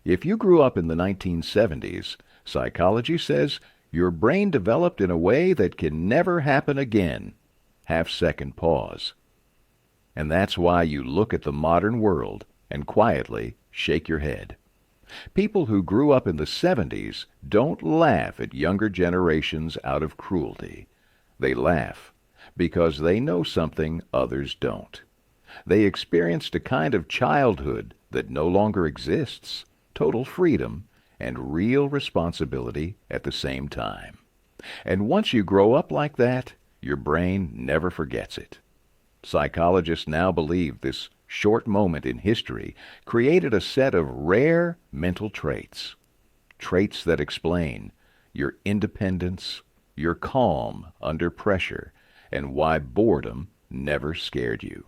If you grew up in the 1970s, psychology says your brain developed in a way that can never happen again. Half-second pause. And that's why you look at the modern world and quietly shake your head. People who grew up in the 70s don't laugh at younger generations out of cruelty. They laugh because they know something others don't. They experienced a kind of childhood that no longer exists, total freedom and real responsibility at the same time. And once you grow up like that, your brain never forgets it. Psychologists now believe this short moment in history created a set of rare mental traits. Traits that explain your independence, your calm under pressure, and why boredom never scared you.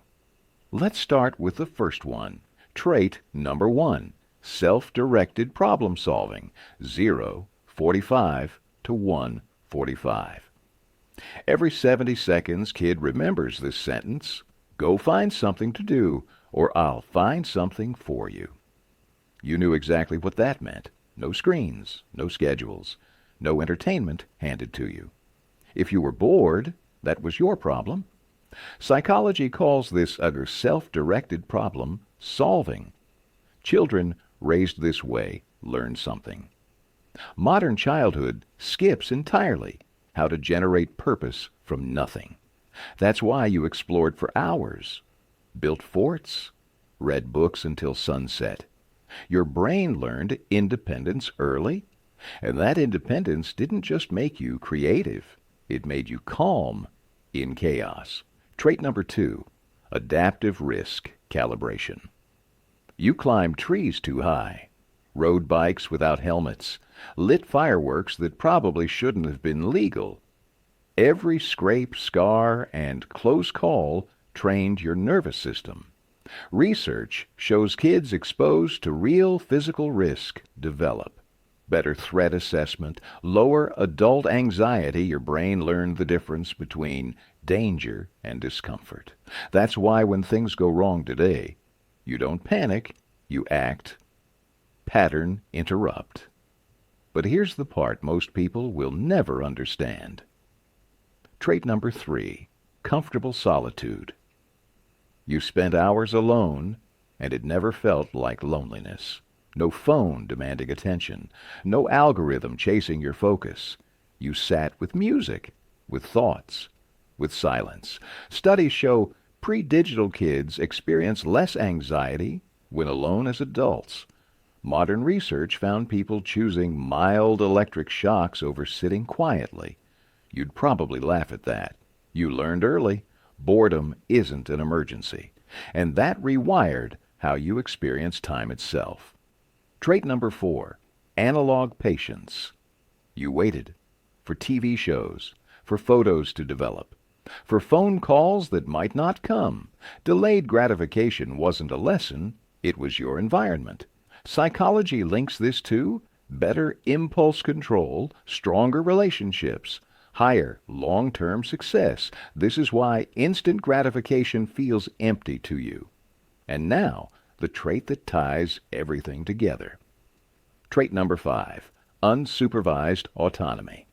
Let's start with the first one. Trait number 1, self-directed problem solving, 0:45 to 1:45. Every 70 seconds, kid remembers this sentence. Go find something to do, or I'll find something for you. You knew exactly what that meant. No screens, no schedules, no entertainment handed to you. If you were bored, that was your problem. Psychology calls this other self-directed problem solving. Children raised this way learn something. Modern childhood skips entirely how to generate purpose from nothing. That's why you explored for hours, built forts, read books until sunset. Your brain learned independence early, and that independence didn't just make you creative. It made you calm in chaos. Trait number 2, adaptive risk calibration. You climbed trees too high, rode bikes without helmets, lit fireworks that probably shouldn't have been legal. Every scrape, scar, and close call trained your nervous system. Research shows kids exposed to real physical risk develop better threat assessment, lower adult anxiety. Your brain learned the difference between danger and discomfort. That's why when things go wrong today, you don't panic, you act. Pattern interrupt. But here's the part most people will never understand. Trait number 3, comfortable solitude. You spent hours alone, and it never felt like loneliness. No phone demanding attention, no algorithm chasing your focus. You sat with music, with thoughts, with silence. Studies show pre-digital kids experience less anxiety when alone as adults. Modern research found people choosing mild electric shocks over sitting quietly. You'd probably laugh at that. You learned early, boredom isn't an emergency. And that rewired how you experience time itself. Trait number 4, analog patience. You waited for TV shows, for photos to develop, for phone calls that might not come. Delayed gratification wasn't a lesson, it was your environment. Psychology links this to better impulse control, stronger relationships, higher long-term success. This is why instant gratification feels empty to you. And now, the trait that ties everything together. Trait number 5, unsupervised autonomy.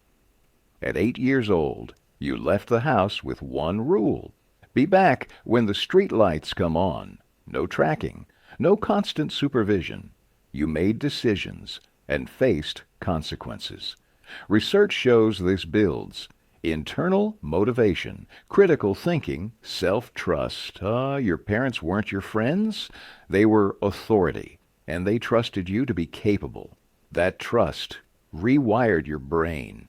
At 8 years old, you left the house with one rule. Be back when the street lights come on. No tracking, no constant supervision. You made decisions and faced consequences. Research shows this builds internal motivation, critical thinking, self-trust. Your parents weren't your friends. They were authority, and they trusted you to be capable. That trust rewired your brain.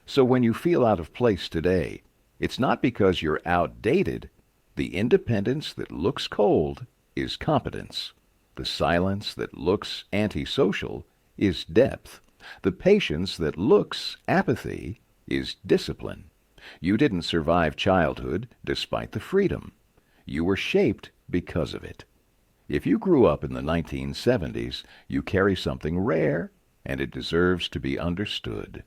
So when you feel out of place today, it's not because you're outdated. The independence that looks cold is competence. The silence that looks antisocial is depth. The patience that looks apathy is discipline. You didn't survive childhood despite the freedom. You were shaped because of it. If you grew up in the 1970s, you carry something rare, and it deserves to be understood.